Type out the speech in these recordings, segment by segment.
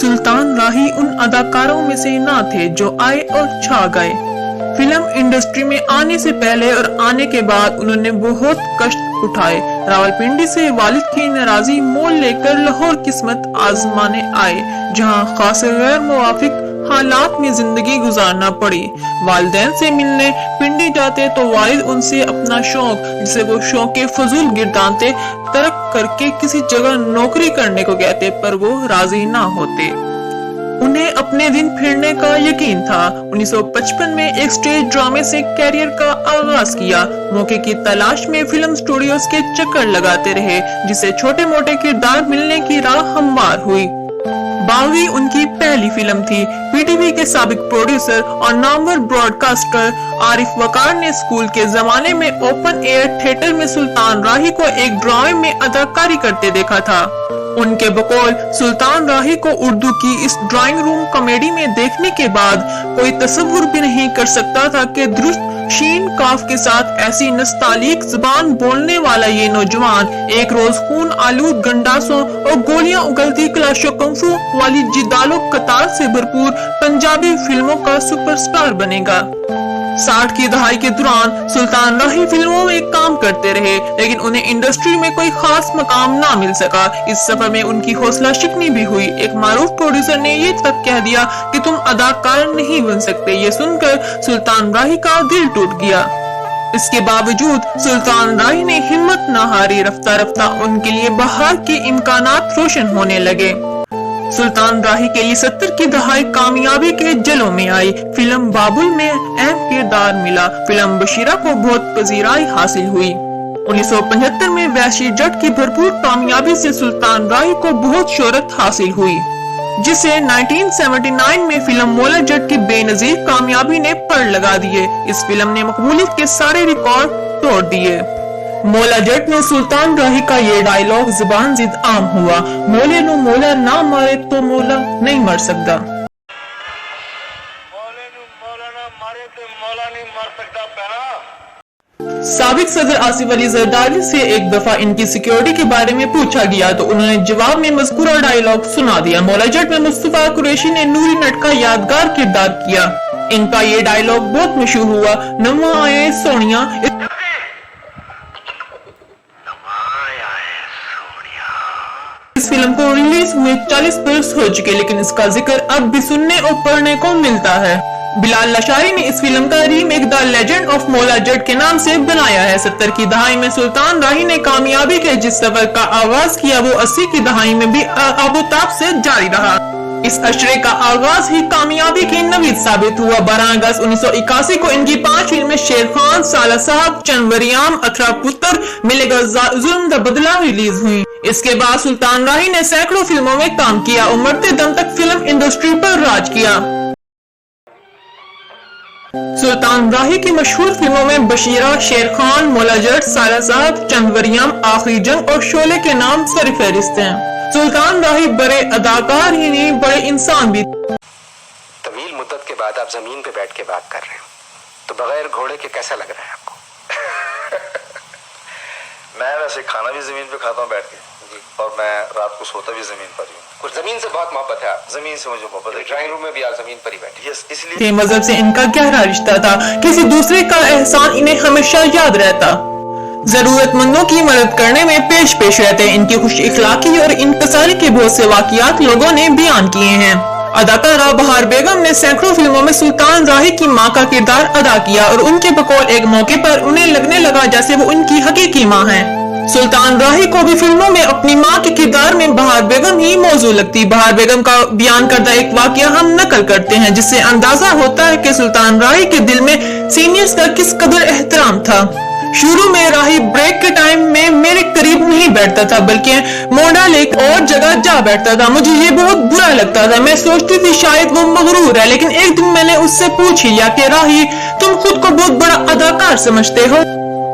सुल्तान राही उन अदाकारों में से ना थे जो आए और छा गए। फिल्म इंडस्ट्री में आने से पहले और आने के बाद उन्होंने बहुत कष्ट उठाए। रावलपिंडी से वालिद की नाराजगी मोल लेकर लाहौर किस्मत आजमाने आए, जहां खास गैर मुवाफिक हालात में जिंदगी गुजारना पड़ी। वालिदैन से मिलने पिंडी जाते तो वालिद उनसे अपना शौक, जिसे वो शौक फजूल गिरदानते, तर्क करके किसी जगह नौकरी करने को कहते, पर वो राजी ना होते। उन्हें अपने दिन फिरने का यकीन था। 1955 में एक स्टेज ड्रामे से कैरियर का आगाज किया। मौके की तलाश में फिल्म स्टूडियोज के चक्कर लगाते रहे, जिसे छोटे मोटे किरदार मिलने की राह हमवार हुई। बागी उनकी पहली फिल्म थी। पीटीवी के साबिक प्रोड्यूसर और नामवर ब्रॉडकास्टर आरिफ वकार ने स्कूल के जमाने में ओपन एयर थिएटर में सुल्तान राही को एक ड्रामे में अदाकारी करते देखा था। उनके बकौल सुल्तान राही को उर्दू की इस ड्राइंग रूम कॉमेडी में देखने के बाद कोई तसव्वुर भी नहीं कर सकता था कि दुरुस्त शीन काफ के साथ ऐसी नस्तालिक जुबान बोलने वाला ये नौजवान एक रोज खून आलूद गंडासों और गोलियां उगलती क्लाशो कंफू वाली जिदालो कतार से भरपूर पंजाबी फिल्मों का सुपरस्टार बनेगा। 60 की दहाई के दौरान सुल्तान राही फिल्मों में काम करते रहे, लेकिन उन्हें इंडस्ट्री में कोई खास मकाम ना मिल सका। इस सफर में उनकी हौसला शिकनी भी हुई। एक मारूफ प्रोड्यूसर ने ये तक कह दिया कि तुम अदाकार नहीं बन सकते। ये सुनकर सुल्तान राही का दिल टूट गया। इसके बावजूद सुल्तान राही ने हिम्मत न हारी। रफ्ता रफ्ता उनके लिए बाहर के इम्कानात रोशन होने लगे। सुल्तान राही के लिए 70 की दहाई कामयाबी के जलों में आई। फिल्म बाबुल में अहम किरदार मिला। फिल्म बशीरा को बहुत पजीराई हासिल हुई। 1975 में वैशी जट की भरपूर कामयाबी से सुल्तान राही को बहुत शोहरत हासिल हुई, जिसे 1979 में फिल्म मौला जट की बेनजीर कामयाबी ने पर लगा दिए। इस फिल्म ने मकबूलियत के सारे रिकॉर्ड तोड़ दिए। मौला जट में सुल्तान राही का ये डायलॉग जुबान जिद आम हुआ, मौले नु मौला ना मारे तो मौला नहीं मर सकता। साबिक सदर आसिफ अली जरदारी से एक दफा इनकी सिक्योरिटी के बारे में पूछा गया तो उन्होंने जवाब में मज़कूरा डायलॉग सुना दिया। मौला जट में मुस्तफा कुरैशी ने नूरी नट का यादगार किरदार किया। इनका ये डायलॉग बहुत मशहूर हुआ, नमा आए सोनिया। इस फिल्म को रिलीज हुए 40 बरस हो चुके, लेकिन इसका जिक्र अब भी सुनने और पढ़ने को मिलता है। बिलाल लशारी ने इस फिल्म का remake the legend of Maula Jatt के नाम से बनाया है। 70 की दहाई में सुल्तान राही ने कामयाबी के जिस सफर का आगाज किया वो 80 की दहाई में भी आबोताब से जारी रहा। इस अशरे का आगाज ही कामयाबी की नवीद साबित हुआ। 12 अगस्त 1981 को इनकी 5 फिल्में शेर खान, साला साहब, चंवरियाम, अथरा पुत्र, मिलेगा जुल्म द बदला रिलीज हुई। इसके बाद सुल्तान राही ने सैकड़ों फिल्मों में काम किया और मरते दम तक फिल्म इंडस्ट्री पर राज किया। सुल्तान राही की मशहूर फिल्मों में बशीरा, शेर खान, मौला जट, साला साहब, चंवरियाम, आखिरी जंग और शोले के नाम सरफहरिस्त हैं। सुल्तान राही बड़े अदाकार ही नहीं, बड़े इंसान भी। तवील मुद्दत के बाद आप जमीन पे बैठ के बात कर रहे हो, तो बगैर घोड़े के कैसा लग रहा है आपको? मैं वैसे खाना भी जमीन पे खाता हूँ बैठ के जी, और मैं रात को सोता भी जमीन पर ही हूँ। कुछ जमीन से बहुत मोहब्बत है। जमीन से मुझे मोहब्बत है। ड्राइंग रूम में भी आप जमीन पर ही बैठे। यस, इसलिए मजहब से इनका गहरा रिश्ता था। किसी दूसरे का एहसान इन्हें हमेशा याद रहता। जरूरतमंदों की मदद करने में पेश रहते। इनकी खुश इखलाकी और इंकसारी के बहुत से वाकयात लोगों ने बयान किए हैं। अदाकारा बहार बेगम ने सैकड़ों फिल्मों में सुल्तान राही की मां का किरदार अदा किया और उनके बकौल एक मौके पर उन्हें लगने लगा जैसे वो उनकी हकीकी मां हैं। सुल्तान राही को भी फिल्मों में अपनी मां के किरदार में बहार बेगम ही मौजू लगती। बहार बेगम का बयान करदा एक वाकया हम नकल करते हैं, जिससे अंदाजा होता है कि सुल्तान राही के दिल में सीनियर्स का किस कदर एहतराम था। शुरू में राही ब्रेक के टाइम में मेरे करीब नहीं बैठता था, बल्कि मोड़ा लेक और जगह जा बैठता था। मुझे ये बहुत बुरा लगता था। मैं सोचती थी शायद वो मगरूर है, लेकिन एक दिन मैंने उससे पूछ लिया कि राही, तुम खुद को बहुत बड़ा अदाकार समझते हो?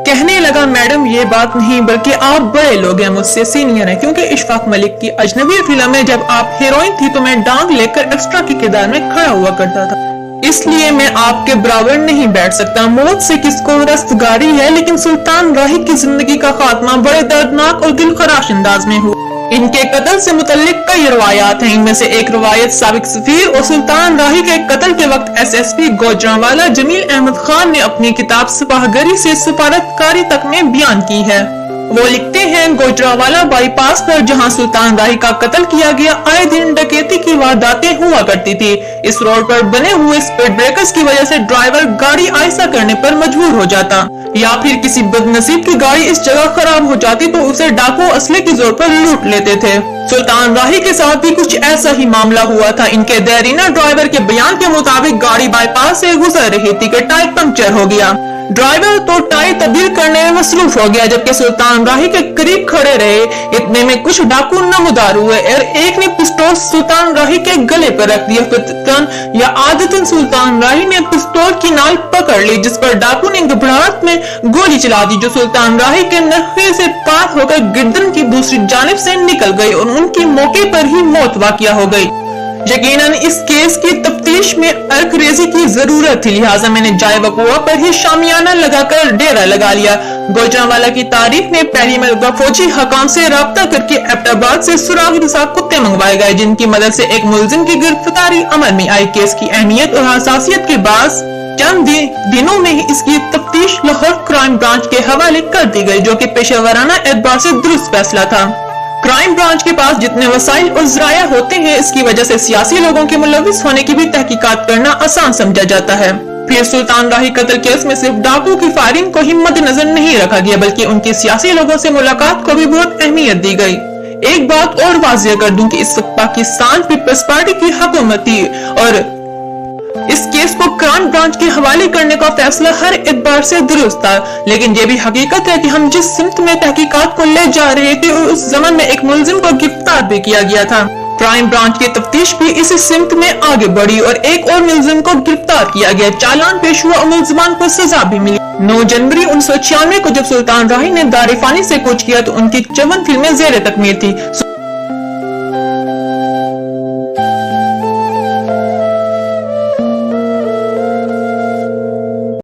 कहने लगा, मैडम ये बात नहीं, बल्कि आप बड़े लोग हैं, मुझसे सीनियर हैं। क्योंकि इशफाक मलिक की अजनबी फिल्म में जब आप हीरोइन थी तो मैं डांग लेकर एक्स्ट्रा के किरदार में खड़ा हुआ करता था, इसलिए मैं आपके बराबर नहीं बैठ सकता। मौत से किसको रस्तगारी है, लेकिन सुल्तान राही की जिंदगी का खात्मा बड़े दर्दनाक और दिलखराश अंदाज में हुआ। ان کے قتل سے متعلق کئی روایات ہیں. ان میں سے ایک روایت سابق سفیر اور سلطان راہی کے قتل کے وقت SSP گوجرانوالا جمیل احمد خان نے اپنی کتاب سپاہگری سے سفارتکاری تک میں بیان کی ہے. وہ لکھتے ہیں گوجرانوالا بائی پاس پر جہاں سلطان راہی کا قتل کیا گیا آئے دن ڈکیتی کی وارداتیں ہوا کرتی تھی. اس روڈ پر بنے ہوئے اسپیڈ بریکرز کی وجہ سے ڈرائیور گاڑی آہستہ کرنے پر مجبور ہو جاتا یا پھر کسی بد نصیب کی گاڑی اس جگہ خراب ہو جاتی تو اسے ڈاکو اسلحے کے زور پر لوٹ لیتے تھے. سلطان راہی کے ساتھ بھی کچھ ایسا ہی معاملہ ہوا تھا. ان کے دیرینہ ڈرائیور کے بیان کے مطابق گاڑی بائی پاس سے گزر رہی تھی کہ ٹائر پنکچر ہو گیا. ڈرائیور تو ٹائر تبدیل کرنے میں مصروف ہو گیا جبکہ سلطان راہی کے قریب کھڑے رہے. اتنے میں کچھ ڈاکو نمودار ہوئے اور ایک نے پستول سلطان راہی کے گلے پر رکھ دیا. فطرتاً یا عادتاً سلطان راہی نے پستول کی نال پکڑ لی جس پر ڈاکو نے گھبراہٹ میں گولی چلا دی جو سلطان راہی کے نخے سے پار ہو کر گردن کی دوسری جانب سے نکل گئی اور ان کی موقع پر ہی موت واقع ہو گئی. یقیناً اس کیس کی تفتیش میں ارک ریزی کی ضرورت تھی, لہٰذا میں نے جائے وقوع پر ہی شامیانہ لگا کر ڈیرا لگا لیا. گوجرانوالا کی تاریخ نے پہلی مرتبہ فوجی حکام سے رابطہ کر کے ایبٹ آباد سے سراغ رسا کتے منگوائے گئے جن کی مدد سے ایک ملزم کی گرفتاری عمل میں آئی. کیس کی اہمیت اور حساسیت کے باعث چند دنوں میں ہی اس کی تفتیش لاہور کرائم برانچ کے حوالے کر دی گئی جو کہ پیشہ ورانہ اعتبار سے درست فیصلہ تھا. کرائم برانچ کے پاس جتنے وسائل اور ذرائع ہوتے ہیں اس کی وجہ سے سیاسی لوگوں کے ملوث ہونے کی بھی تحقیقات کرنا آسان سمجھا جاتا ہے. پھر سلطان راہی قتل کیس میں صرف ڈاکو کی فائرنگ کو ہی مد نظر نہیں رکھا گیا بلکہ ان کی سیاسی لوگوں سے ملاقات کو بھی بہت اہمیت دی گئی. ایک بات اور واضح کر دوں کہ اس وقت پاکستان پیپلز پارٹی کی حکومت تھی اور اس کیس کو کرائم برانچ کے حوالے کرنے کا فیصلہ ہر اعتبار سے درست تھا. لیکن یہ بھی حقیقت ہے کہ ہم جس سمت میں تحقیقات کو لے جا رہے تھے اس زمن میں ایک ملزم کو گرفتار بھی کیا گیا تھا. کرائم برانچ کی تفتیش بھی اسی سمت میں آگے بڑھی اور ایک اور ملزم کو گرفتار کیا گیا. چالان پیش ہوا اور ملزمان کو سزا بھی ملی. 9 جنوری 1996 کو جب سلطان راہی نے دار فانی سے کوچ کیا تو ان کی 54 فلمیں زیر تکمیل تھی.